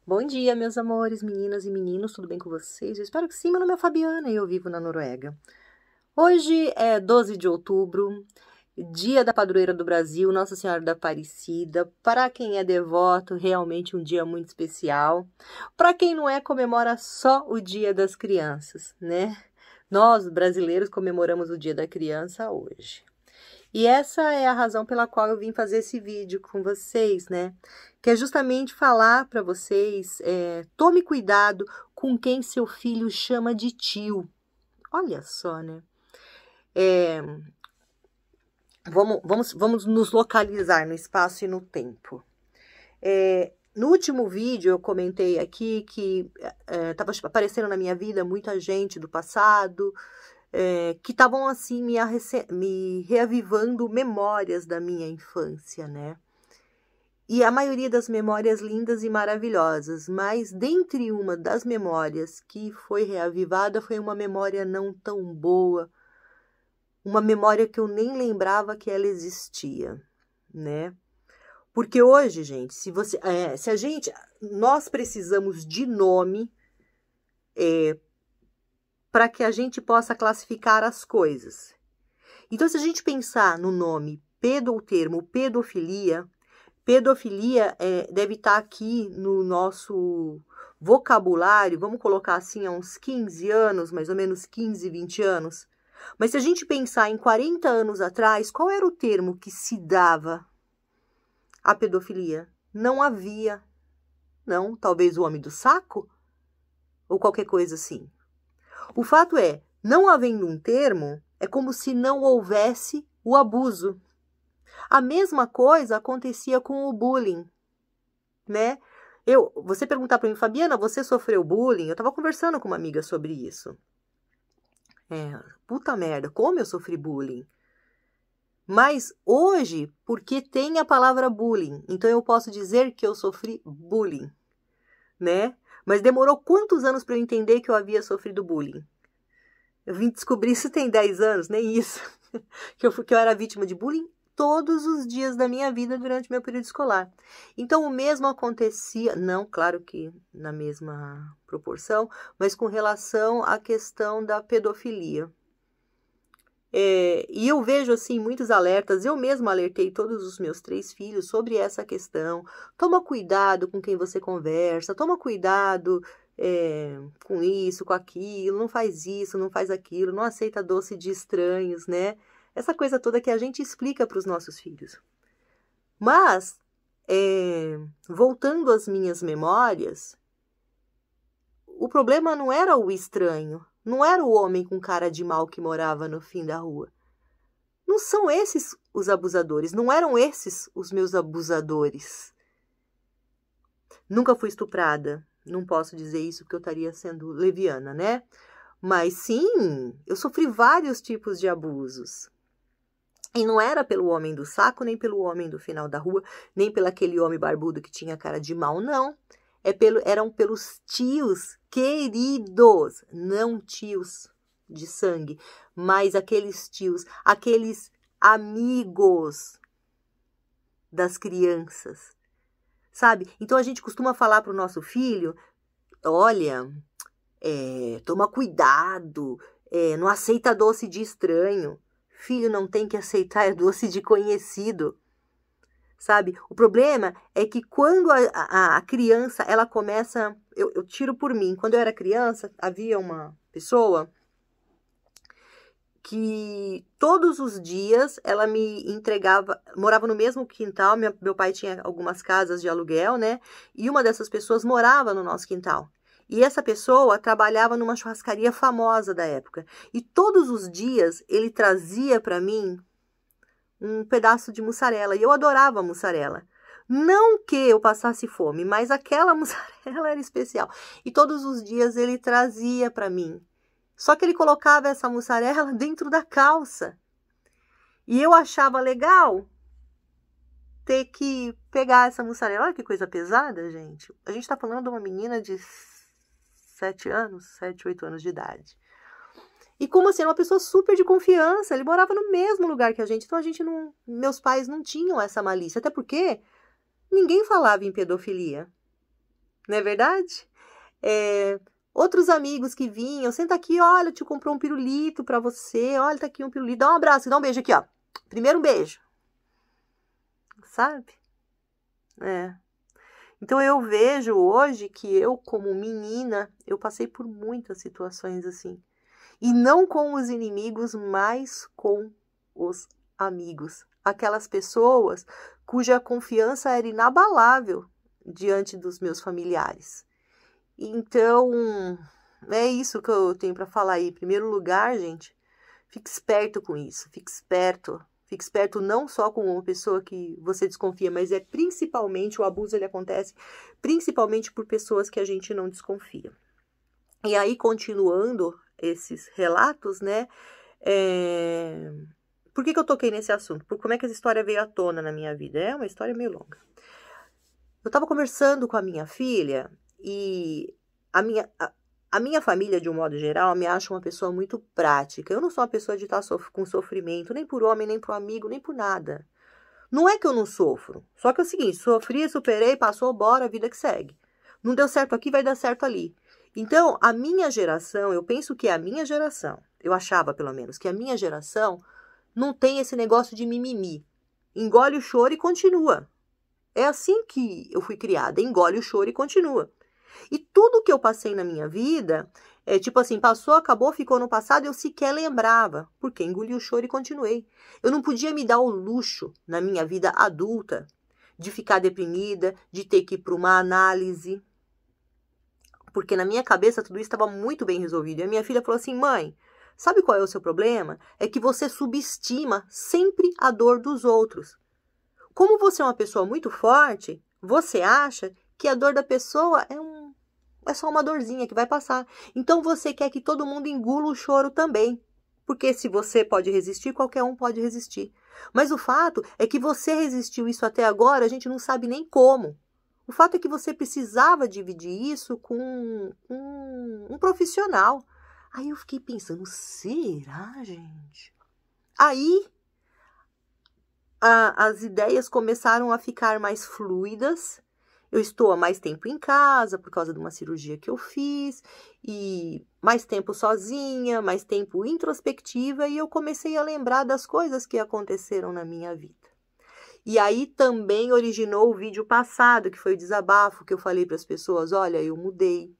Bom dia, meus amores, meninas e meninos, tudo bem com vocês? Eu espero que sim, meu nome é Fabiana e eu vivo na Noruega. Hoje é 12 de outubro, dia da padroeira do Brasil, Nossa Senhora da Aparecida. Para quem é devoto, realmente um dia muito especial. Para quem não é, comemora só o Dia das Crianças, né? Nós, brasileiros, comemoramos o Dia da Criança hoje. E essa é a razão pela qual eu vim fazer esse vídeo com vocês, né? Que é justamente falar para vocês, tome cuidado com quem seu filho chama de tio. Olha só, né? Vamos nos localizar no espaço e no tempo. No último vídeo eu comentei aqui que estava aparecendo na minha vida muita gente do passado, que estavam assim me reavivando memórias da minha infância, né? E a maioria das memórias lindas e maravilhosas, mas dentre uma das memórias que foi reavivada foi uma memória não tão boa, uma memória que eu nem lembrava que ela existia, né? Porque hoje, gente, nós precisamos de nome para que a gente possa classificar as coisas. Então, se a gente pensar no nome o termo pedofilia deve estar aqui no nosso vocabulário, vamos colocar assim, há uns 15 anos, mais ou menos 15, 20 anos. Mas se a gente pensar em 40 anos atrás, qual era o termo que se dava à pedofilia? Não havia. Não, talvez o homem do saco? Ou qualquer coisa assim. O fato é, não havendo um termo, é como se não houvesse o abuso. A mesma coisa acontecia com o bullying, né? Você perguntar para mim, Fabiana, você sofreu bullying? Eu estava conversando com uma amiga sobre isso. Puta merda, como eu sofri bullying? Mas hoje, porque tem a palavra bullying, então eu posso dizer que eu sofri bullying, né? Mas demorou quantos anos para eu entender que eu havia sofrido bullying? Eu vim descobrir isso tem 10 anos, nem isso. que eu era vítima de bullying todos os dias da minha vida durante meu período escolar. Então, o mesmo acontecia, não, claro que na mesma proporção, mas com relação à questão da pedofilia. E eu vejo, assim, muitos alertas, eu mesma alertei todos os meus 3 filhos sobre essa questão. Toma cuidado com quem você conversa, toma cuidado com isso, com aquilo, não faz isso, não faz aquilo, não aceita doce de estranhos, né? Essa coisa toda que a gente explica para os nossos filhos. Mas, voltando às minhas memórias, o problema não era o estranho, não era o homem com cara de mal que morava no fim da rua. Não são esses os abusadores, não eram esses os meus abusadores. Nunca fui estuprada, não posso dizer isso porque eu estaria sendo leviana, né? Mas sim, eu sofri vários tipos de abusos. E não era pelo homem do saco, nem pelo homem do final da rua, nem pelo aquele homem barbudo que tinha cara de mal, não. Eram pelos tios queridos, não tios de sangue, mas aqueles tios, aqueles amigos das crianças, sabe? Então a gente costuma falar para o nosso filho, olha, toma cuidado, não aceita doce de estranho. Filho não tem que aceitar doce de conhecido, sabe? O problema é que quando a criança, ela começa... Eu tiro por mim. Quando eu era criança, havia uma pessoa que todos os dias ela me entregava... Morava no mesmo quintal, meu pai tinha algumas casas de aluguel, né? E uma dessas pessoas morava no nosso quintal. E essa pessoa trabalhava numa churrascaria famosa da época. E todos os dias ele trazia para mim um pedaço de mussarela. E eu adorava mussarela. Não que eu passasse fome, mas aquela mussarela era especial. E todos os dias ele trazia para mim. Só que ele colocava essa mussarela dentro da calça. E eu achava legal ter que pegar essa mussarela. Olha que coisa pesada, gente. A gente está falando de uma menina de 7 anos, 7, 8 anos de idade. E como assim, era uma pessoa super de confiança, ele morava no mesmo lugar que a gente, então meus pais não tinham essa malícia, até porque ninguém falava em pedofilia, Não é verdade? Outros amigos que vinham, senta aqui, olha, te comprou um pirulito pra você, olha, tá aqui um pirulito, dá um abraço, dá um beijo aqui, ó. Primeiro um beijo. Sabe? Então eu vejo hoje que eu, como menina, eu passei por muitas situações assim. E não com os inimigos, mas com os amigos. Aquelas pessoas cuja confiança era inabalável diante dos meus familiares. Então, é isso que eu tenho para falar aí. Em primeiro lugar, gente, fique esperto com isso. Fique esperto. Fique esperto não só com uma pessoa que você desconfia, mas principalmente, o abuso ele acontece principalmente por pessoas que a gente não desconfia. E aí, continuando esses relatos, né? Por que eu toquei nesse assunto? Por como é que essa história veio à tona na minha vida? É uma história meio longa. Eu estava conversando com a minha filha e a minha família, de um modo geral, me acha uma pessoa muito prática. Eu não sou uma pessoa de estar com sofrimento, nem por homem, nem por amigo, nem por nada. Não é que eu não sofro. Só que é o seguinte, sofri, superei, passou, bora, vida que segue. Não deu certo aqui, vai dar certo ali. Então, a minha geração, eu penso que a minha geração, eu achava pelo menos, que a minha geração não tem esse negócio de mimimi. Engole o choro e continua. É assim que eu fui criada, engole o choro e continua. E tudo que eu passei na minha vida, tipo assim, passou, acabou, ficou no passado, eu sequer lembrava, porque engoli o choro e continuei. Eu não podia me dar o luxo, na minha vida adulta, de ficar deprimida, de ter que ir para uma análise, porque na minha cabeça tudo isso estava muito bem resolvido. E a minha filha falou assim, mãe, sabe qual é o seu problema? É que você subestima sempre a dor dos outros. Como você é uma pessoa muito forte, você acha que a dor da pessoa é só uma dorzinha que vai passar. Então você quer que todo mundo engula o choro também. Porque se você pode resistir, qualquer um pode resistir. Mas o fato é que você resistiu isso até agora, a gente não sabe nem como. O fato é que você precisava dividir isso com um profissional. Aí eu fiquei pensando, será, gente? Aí as ideias começaram a ficar mais fluidas. Eu estou há mais tempo em casa por causa de uma cirurgia que eu fiz, e mais tempo sozinha, mais tempo introspectiva, e eu comecei a lembrar das coisas que aconteceram na minha vida. E aí também originou o vídeo passado, que foi o desabafo, que eu falei para as pessoas, olha, eu mudei.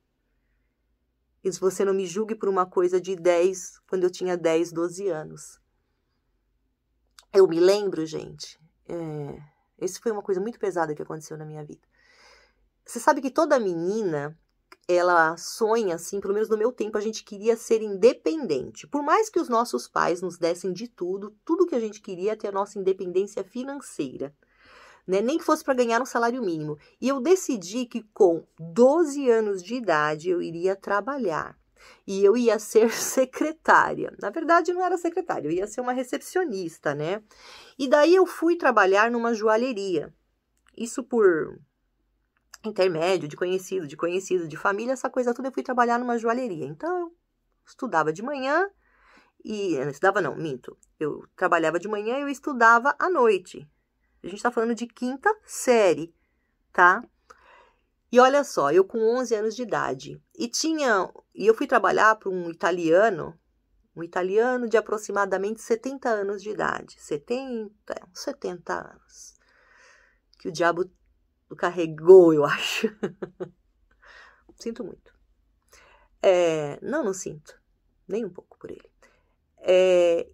E se você não me julgue por uma coisa de 10, quando eu tinha 10, 12 anos. Eu me lembro, gente, isso foi uma coisa muito pesada que aconteceu na minha vida. Você sabe que toda menina, ela sonha, assim, pelo menos no meu tempo, a gente queria ser independente. Por mais que os nossos pais nos dessem de tudo que a gente queria ter a nossa independência financeira. Né? Nem que fosse para ganhar um salário mínimo. E eu decidi que com 12 anos de idade eu iria trabalhar. E eu ia ser secretária. Na verdade, não era secretária, eu ia ser uma recepcionista, né? E daí eu fui trabalhar numa joalheria. Isso por intermédio de conhecido, de família, essa coisa toda, eu fui trabalhar numa joalheria. Então, eu estudava de manhã eu trabalhava de manhã e eu estudava à noite. A gente tá falando de quinta série, tá? E olha só, eu com 11 anos de idade, e eu fui trabalhar para um italiano de aproximadamente 70 anos de idade, 70 anos, que o diabo carregou, eu acho. Sinto muito. Não sinto. Nem um pouco por ele.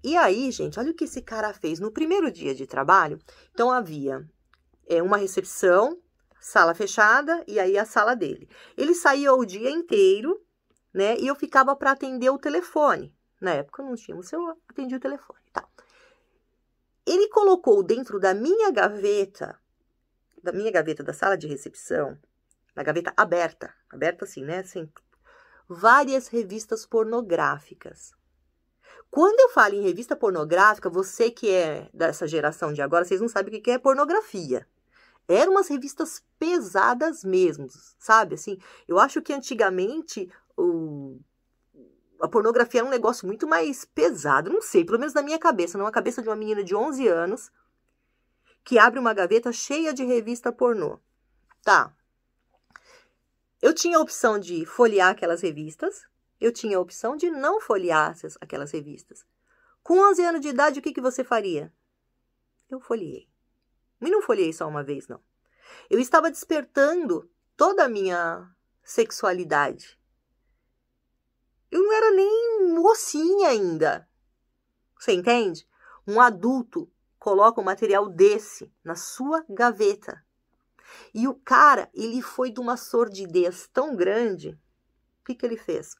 E aí, gente, olha o que esse cara fez. No primeiro dia de trabalho, então havia uma recepção, sala fechada, e aí a sala dele. Ele saía o dia inteiro, né? E eu ficava para atender o telefone. Na época não tinha o celular, atendia o telefone, tá? Ele colocou dentro da minha gaveta da sala de recepção, na gaveta aberta assim, né? Assim, várias revistas pornográficas. Quando eu falo em revista pornográfica, você que é dessa geração de agora, vocês não sabem o que é pornografia. Eram umas revistas pesadas mesmo, sabe? Assim, eu acho que antigamente a pornografia era um negócio muito mais pesado. Não sei, pelo menos na minha cabeça, na cabeça de uma menina de 11 anos, que abre uma gaveta cheia de revista pornô. Tá. tinha a opção de folhear aquelas revistas, eu tinha a opção de não folhear aquelas revistas. Com 11 anos de idade, o que você faria? Eu folheei. E não folheei só uma vez, não. Eu estava despertando toda a minha sexualidade. Eu não era nem mocinha ainda. Você entende? Um adulto coloca um material desse na sua gaveta. E o cara, ele foi de uma sordidez tão grande. O que ele fez?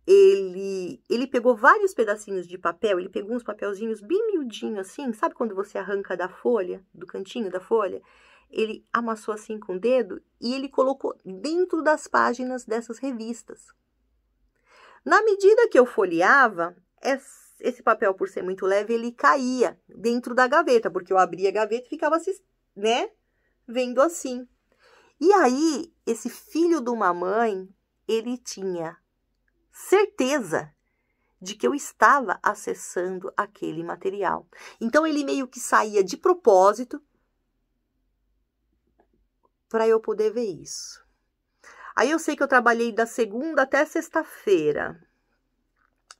Ele pegou vários pedacinhos de papel, ele pegou uns papelzinhos bem miudinhos assim, sabe quando você arranca da folha, do cantinho da folha? Ele amassou assim com o dedo e ele colocou dentro das páginas dessas revistas. Na medida que eu folheava, esse papel, por ser muito leve, ele caía dentro da gaveta, porque eu abria a gaveta e ficava, né, vendo assim. E aí, esse filho de uma mãe, ele tinha certeza de que eu estava acessando aquele material. Então, ele meio que saía de propósito para eu poder ver isso. Aí eu sei que eu trabalhei da segunda até sexta-feira,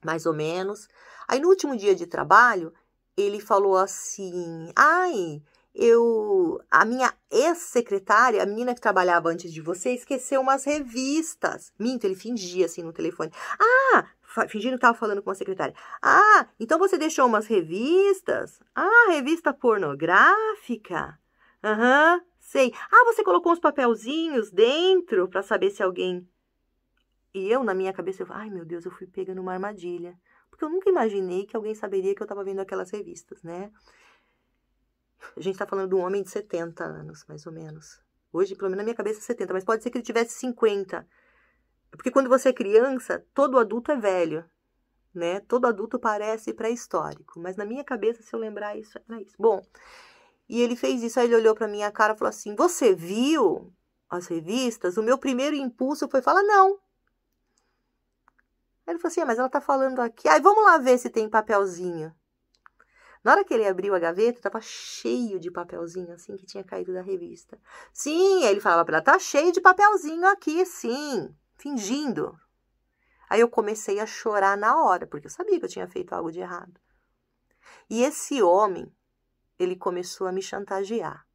mais ou menos. Aí no último dia de trabalho, ele falou assim, a minha ex-secretária, a menina que trabalhava antes de você, esqueceu umas revistas. Minto, ele fingia assim no telefone. Fingindo que estava falando com a secretária. Então você deixou umas revistas? Revista pornográfica? Aham. Sei. Você colocou uns papelzinhos dentro para saber se alguém... E eu, na minha cabeça, ai meu Deus, eu fui pega numa armadilha. Porque eu nunca imaginei que alguém saberia que eu estava vendo aquelas revistas, né? A gente está falando de um homem de 70 anos, mais ou menos. Hoje, pelo menos na minha cabeça, 70, mas pode ser que ele tivesse 50. Porque quando você é criança, todo adulto é velho, né? Todo adulto parece pré-histórico. Mas na minha cabeça, se eu lembrar isso, era isso. Bom... E ele fez isso, aí ele olhou pra minha cara e falou assim, você viu as revistas? O meu primeiro impulso foi falar não. Aí ele falou assim, mas ela tá falando aqui. Vamos lá ver se tem papelzinho. Na hora que ele abriu a gaveta, tava cheio de papelzinho, assim, que tinha caído da revista. Sim, aí ele falava pra ela, tá cheio de papelzinho aqui, sim, fingindo. Aí eu comecei a chorar na hora, porque eu sabia que eu tinha feito algo de errado. E esse homem, ele começou a me chantagear.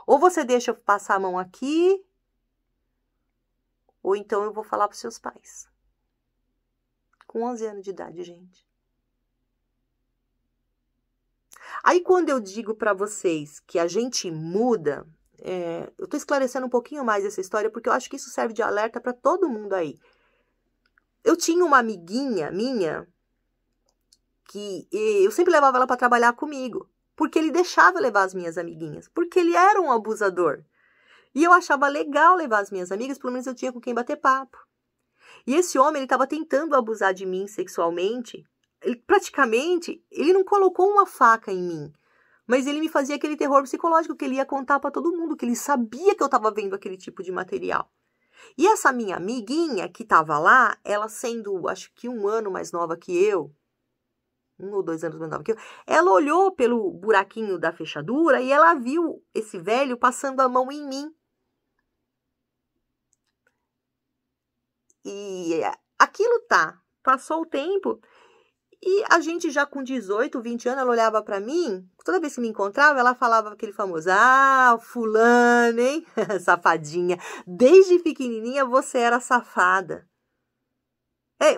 Ou você deixa eu passar a mão aqui, ou então eu vou falar para os seus pais. Com 11 anos de idade, gente. Aí quando eu digo para vocês que a gente muda, eu tô esclarecendo um pouquinho mais essa história, porque eu acho que isso serve de alerta para todo mundo aí. Eu tinha uma amiguinha minha, que eu sempre levava ela para trabalhar comigo, porque ele deixava eu levar as minhas amiguinhas, porque ele era um abusador. E eu achava legal levar as minhas amigas, pelo menos eu tinha com quem bater papo. E esse homem, ele estava tentando abusar de mim sexualmente. Ele não colocou uma faca em mim, mas ele me fazia aquele terror psicológico que ele ia contar para todo mundo, que ele sabia que eu estava vendo aquele tipo de material. E essa minha amiguinha que estava lá, ela sendo, acho que 1 ano mais nova que eu, 1 ou 2 anos mais nova que eu, ela olhou pelo buraquinho da fechadura e ela viu esse velho passando a mão em mim. E aquilo passou o tempo e a gente já com 18, 20 anos, ela olhava pra mim, toda vez que me encontrava, ela falava aquele famoso, fulano, hein, safadinha, desde pequenininha você era safada.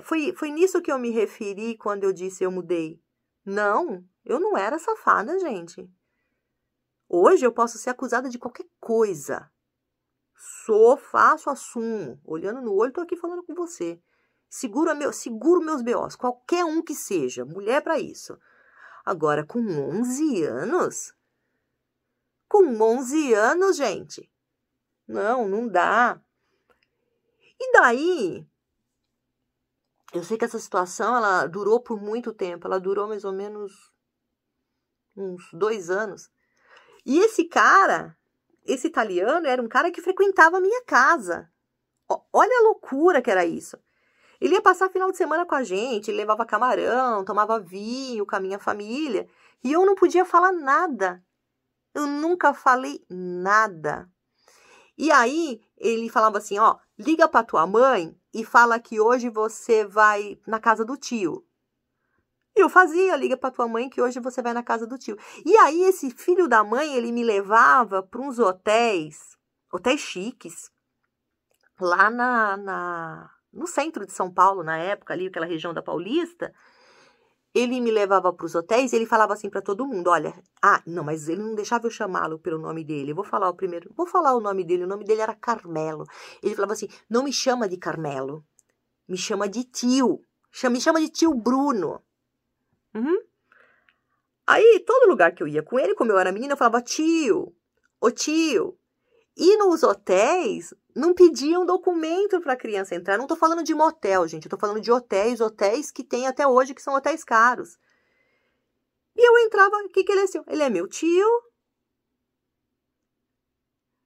Foi nisso que eu me referi quando eu disse eu mudei. Não, eu não era safada, gente. Hoje eu posso ser acusada de qualquer coisa. Faço, assumo. Olhando no olho, tô aqui falando com você. Seguro meus BOs, qualquer um que seja. Mulher para isso. Agora, com 11 anos? Com 11 anos, gente? Não dá. E daí... Eu sei que essa situação, ela durou por muito tempo. Ela durou mais ou menos uns 2 anos. E esse cara, esse italiano, era um cara que frequentava a minha casa. Olha a loucura que era isso. Ele ia passar final de semana com a gente, ele levava camarão, tomava vinho com a minha família. E eu não podia falar nada. Eu nunca falei nada. E aí, ele falava assim, ó, liga pra tua mãe e fala que hoje você vai na casa do tio. E eu fazia, liga pra tua mãe que hoje você vai na casa do tio. E aí, esse filho da mãe, ele me levava para uns hotéis chiques, lá no centro de São Paulo, na época, ali, aquela região da Paulista. Ele me levava para os hotéis e ele falava assim para todo mundo, olha, não, mas ele não deixava eu chamá-lo pelo nome dele. Eu vou falar o nome dele era Carmelo. Ele falava assim, não me chama de Carmelo, me chama de tio, me chama de tio Bruno. Uhum. Aí, todo lugar que eu ia com ele, como eu era menina, eu falava tio, ô tio. E nos hotéis, não pediam documento para a criança entrar. Não estou falando de motel, gente. Eu estou falando de hotéis que tem até hoje, que são hotéis caros. E eu entrava, o que ele é seu? Ele é meu tio.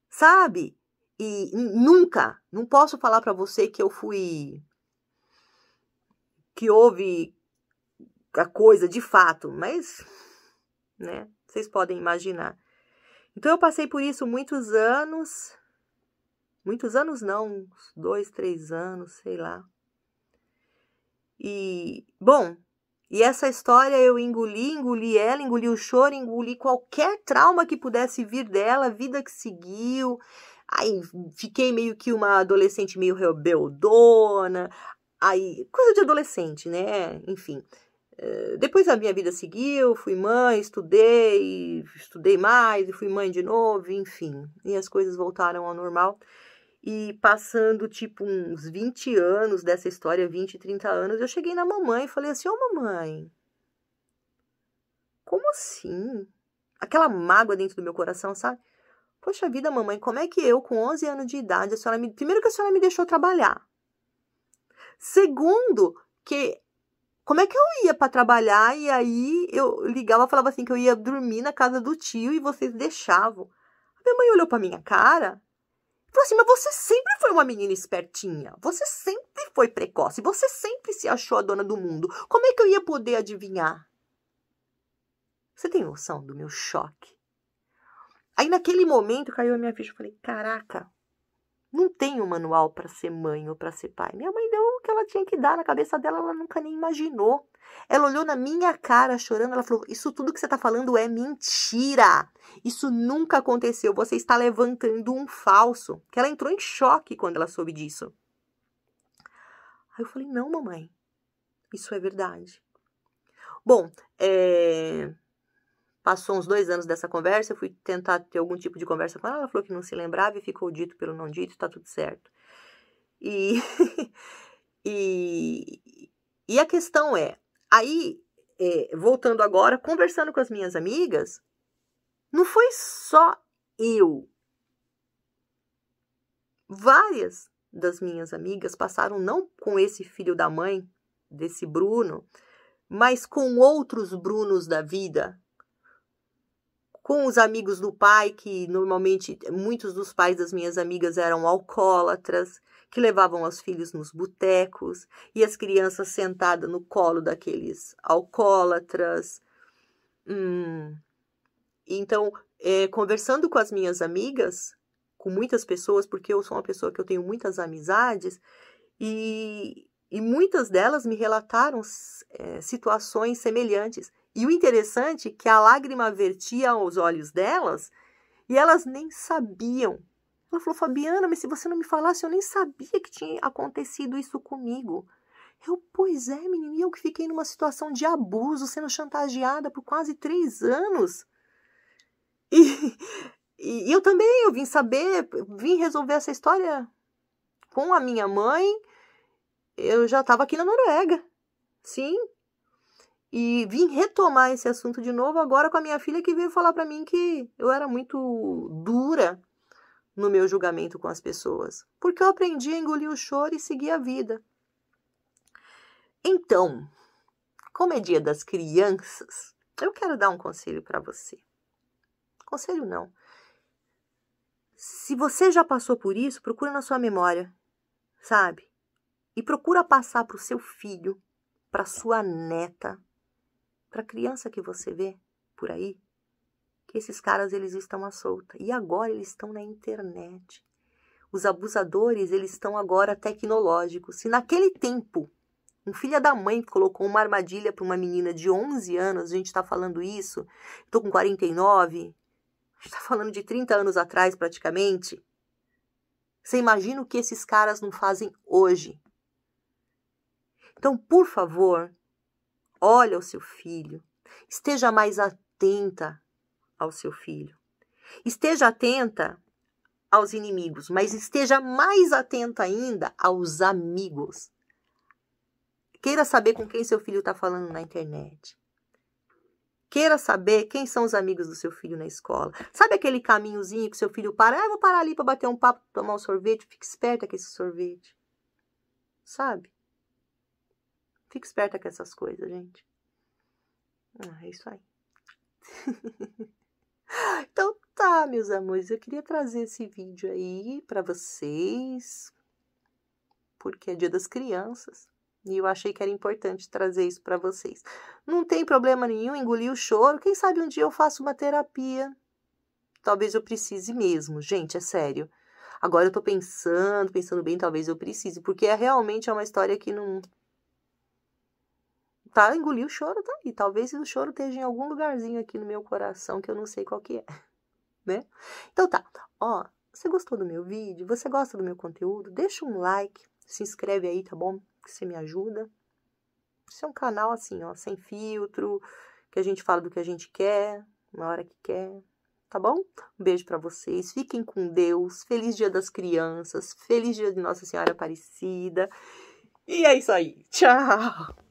Sabe? E nunca, não posso falar para você que que houve a coisa de fato, mas, né, vocês podem imaginar. Então, eu passei por isso muitos anos não, uns 2, 3 anos, sei lá. E, bom, e essa história eu engoli ela, engoli o choro, engoli qualquer trauma que pudesse vir dela, a vida que seguiu. Aí fiquei meio que uma adolescente meio rebeldona, aí, coisa de adolescente, né? Enfim. Depois a minha vida seguiu, fui mãe, estudei mais, e fui mãe de novo, enfim. E as coisas voltaram ao normal. E passando, tipo, uns 20 anos dessa história, 20, 30 anos, eu cheguei na mamãe e falei assim, ô mamãe, como assim? Aquela mágoa dentro do meu coração, sabe? Poxa vida, mamãe, como é que eu, com 11 anos de idade, primeiro que a senhora me deixou trabalhar. Segundo, como é que eu ia para trabalhar e aí eu ligava e falava assim que eu ia dormir na casa do tio e vocês deixavam. A minha mãe olhou para minha cara e falou assim, mas você sempre foi uma menina espertinha, você sempre foi precoce, você sempre se achou a dona do mundo. Como é que eu ia poder adivinhar? Você tem noção do meu choque? Aí naquele momento caiu a minha ficha, eu falei, caraca, não tem um manual para ser mãe ou para ser pai. Minha mãe deu o que ela tinha que dar na cabeça dela, ela nunca nem imaginou. Ela olhou na minha cara chorando, ela falou, isso tudo que você está falando é mentira. Isso nunca aconteceu, você está levantando um falso. Que ela entrou em choque quando ela soube disso. Aí eu falei, não, mamãe, isso é verdade. Bom, passou uns 2 anos dessa conversa, eu fui tentar ter algum tipo de conversa com ela, ela falou que não se lembrava e ficou dito pelo não dito, tá tudo certo. E, e a questão aí, voltando agora, conversando com as minhas amigas, não foi só eu. Várias das minhas amigas passaram não com esse filho da mãe, desse Bruno, mas com outros Brunos da vida, com os amigos do pai, que normalmente muitos dos pais das minhas amigas eram alcoólatras, que levavam os filhos nos botecos e as crianças sentadas no colo daqueles alcoólatras. Então, conversando com as minhas amigas, com muitas pessoas, porque eu sou uma pessoa que eu tenho muitas amizades, e muitas delas me relataram situações semelhantes. E o interessante é que a lágrima vertia aos olhos delas e elas nem sabiam. Ela falou, Fabiana, mas se você não me falasse, eu nem sabia que tinha acontecido isso comigo. Pois é, menina, e eu que fiquei numa situação de abuso, sendo chantageada por quase 3 anos. E eu também, eu vim resolver essa história com a minha mãe. Eu já estava aqui na Noruega, sim. E vim retomar esse assunto de novo agora com a minha filha, que veio falar para mim que eu era muito dura no meu julgamento com as pessoas. Porque eu aprendi a engolir o choro e seguir a vida. Então, como é Dia das Crianças, eu quero dar um conselho para você. Conselho não. Se você já passou por isso, procura na sua memória, sabe? E procura passar para o seu filho, para sua neta, para a criança que você vê por aí. que esses caras, eles estão à solta. E agora eles estão na internet. Os abusadores, eles estão agora tecnológicos. Se naquele tempo, um filho da mãe colocou uma armadilha para uma menina de 11 anos, a gente está falando isso, estou com 49, a gente está falando de 30 anos atrás praticamente. Você imagina o que esses caras não fazem hoje? Então, por favor, olha o seu filho, esteja mais atenta ao seu filho. Esteja atenta aos inimigos, mas esteja mais atenta ainda aos amigos. Queira saber com quem seu filho está falando na internet. Queira saber quem são os amigos do seu filho na escola. Sabe aquele caminhozinho que seu filho para? Ah, vou parar ali para bater um papo, tomar um sorvete. Fique esperta com esse sorvete. Sabe? Fique esperta com essas coisas, gente. É isso aí. Então tá, meus amores, eu queria trazer esse vídeo aí pra vocês, porque é Dia das Crianças, e eu achei que era importante trazer isso pra vocês. Não tem problema nenhum engolir o choro, quem sabe um dia eu faço uma terapia, talvez eu precise mesmo, gente, é sério. Agora eu tô pensando bem, talvez eu precise, porque realmente é uma história que não... Tá, engolir o choro, tá aí. Talvez o choro esteja em algum lugarzinho aqui no meu coração que eu não sei qual que é, né? Então tá, ó, você gostou do meu vídeo? Você gosta do meu conteúdo? Deixa um like, se inscreve aí, tá bom? Que você me ajuda. Esse é um canal assim, ó, sem filtro, que a gente fala do que a gente quer, na hora que quer, tá bom? Um beijo pra vocês, fiquem com Deus, feliz Dia das Crianças, feliz Dia de Nossa Senhora Aparecida, e é isso aí, tchau!